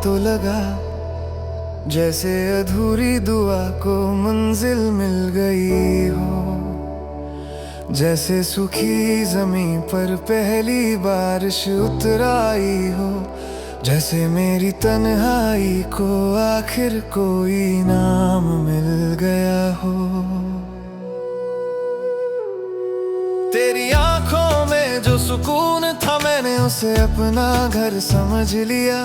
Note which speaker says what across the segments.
Speaker 1: तो लगा जैसे अधूरी दुआ को मंजिल मिल गई हो। जैसे सूखी जमीन पर पहली बारिश उतर आई हो। जैसे मेरी तन्हाई को आखिर कोई नाम मिल गया हो। तेरी आंखों में जो सुकून था मैंने उसे अपना घर समझ लिया।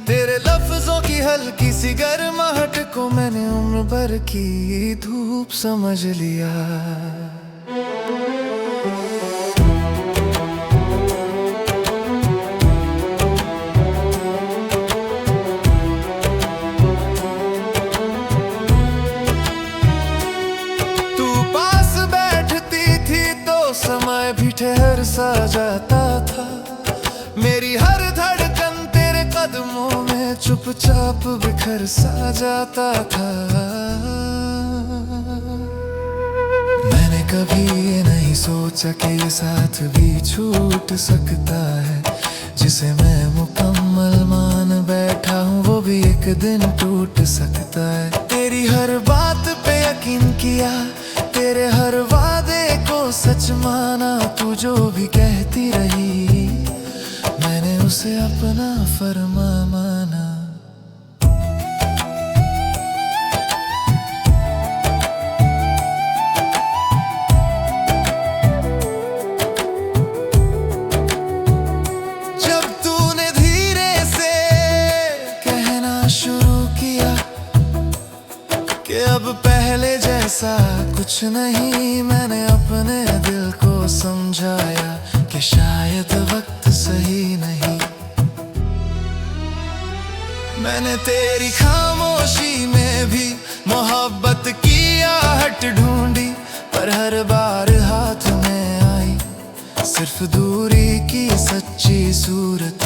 Speaker 1: तेरे लफ्जों की हल्की सी गर्माहट को मैंने उम्र भर की धूप समझ लिया। तू पास बैठती थी तो समय भी ठहर सा जाता था। मेरी हर धड़कन तेरे कदमों में चुपचाप बिखर सा जाता था। मैंने कभी ये नहीं सोचा कि ये साथ भी छूट सकता है। जिसे मैं मुकम्मल मान बैठा हूँ वो भी एक दिन टूट सकता है। तेरी हर बात पे यकीन किया, तेरे हर वादे को सच माना। तू जो भी कहती रही मैंने उसे अपना फरमा माना। जब तूने धीरे से कहना शुरू किया कि अब पहले जैसा कुछ नहीं, मैंने अपने दिल को समझाया कि शायद वक्त सही नहीं। मैंने तेरी खामोशी में भी मोहब्बत की आहट ढूंढी, पर हर बार हाथ में आई सिर्फ दूरी की सच्ची सूरत।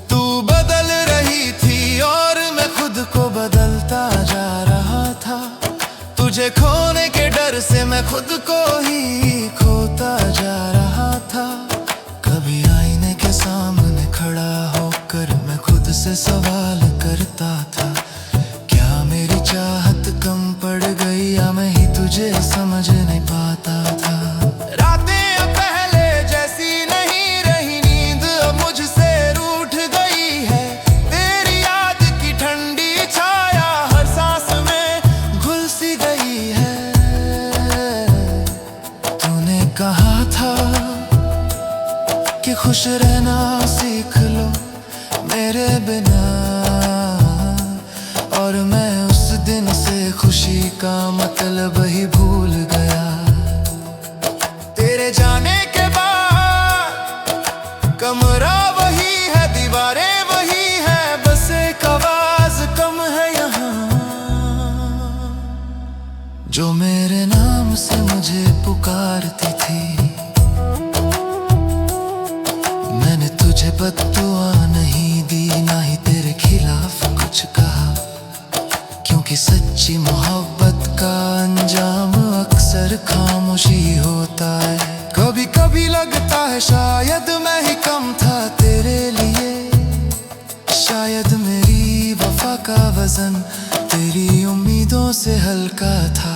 Speaker 1: तू बदल रही थी और मैं खुद को बदलता जा रहा था। तुझे खोने के डर से मैं खुद को ही खोता जा रहा था। कभी आईने के सामने खड़ा होकर मैं खुद से सवाल करता था, क्या मेरी चाहत कम पड़ गई या मैं ही तुझे समझ नहीं पाता था। रातें अब पहले जैसी नहीं रही, नींद अब मुझसे रूठ गई है। तेरी याद की ठंडी छाया हर सांस में घुल सी गई है। तूने कहा था कि खुश रहना सीख लो मेरे बिना, और मैं उस दिन से खुशी का मतलब ही भूल गया। तेरे जाने के बाद कमरा वही है, दीवारें वही है, बस एक आवाज कम है यहाँ जो मेरे नाम से मुझे पुकारती थी। मैंने तुझे बद्दुआ नहीं दी, ना ही तेरे खिलाफ कुछ कहा, क्योंकि सच्ची मोहब्बत का अंजाम अक्सर खामोशी होता है। कभी कभी लगता है शायद मैं ही कम था तेरे लिए, शायद मेरी वफा का वजन तेरी उम्मीदों से हल्का था।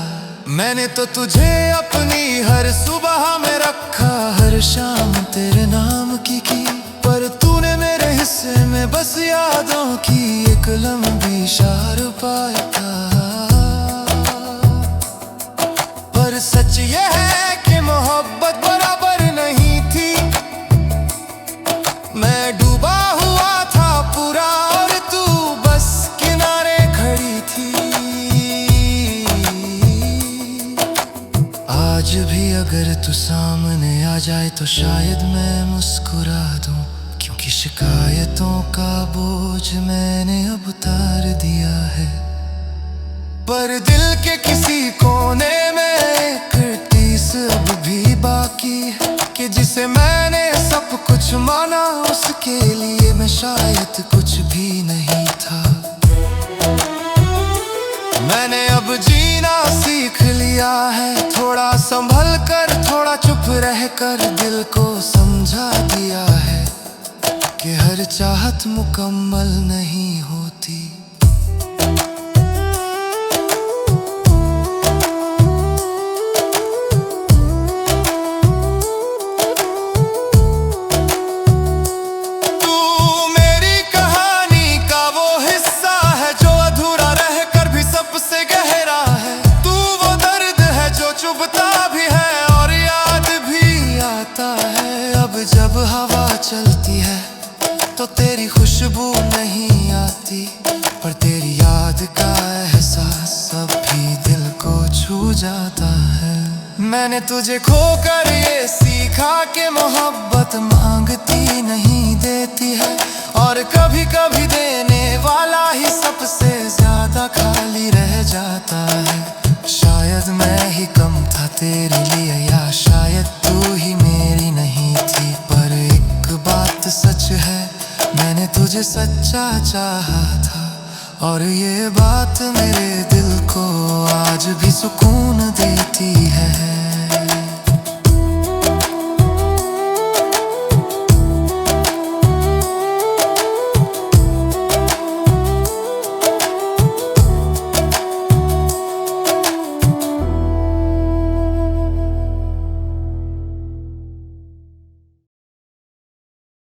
Speaker 1: मैंने तो तुझे अपनी हर सुबह में रखा, हर शाम तेरे नाम की, पर तूने मेरे हिस्से में बस यादों की एक लंबी शार पाया था। पर सच ये है कि मोहब्बत बराबर नहीं थी। मैं डूबा हुआ था पूरा और तू बस किनारे खड़ी थी। आज भी अगर तू सामने आ जाए तो शायद मैं मुस्कुरा दूं, क्योंकि शिकायतों का बोझ मैंने अब उतार दिया है। पर दिल के किसी कोने में एक टीस अब भी बाकी है, कि जिसे मैंने सब कुछ माना उसके लिए मैं शायद कुछ भी नहीं था। मैंने अब जीना सीख लिया है, थोड़ा संभल कर, थोड़ा चुप रह कर दिल को समझा दिया है कि हर चाहत मुकम्मल नहीं होती। जाता है। मैंने तुझे खोकर ये सीखा कि मोहब्बत मांगती नहीं देती है, और कभी कभी देने वाला ही सबसे ज्यादा खाली रह जाता है। शायद मैं ही कम था तेरे लिए, या शायद तू ही मेरी नहीं थी, पर एक बात सच है, मैंने तुझे सच्चा चाहा था, और ये बात मेरे दिल को आज भी सुकून देती है।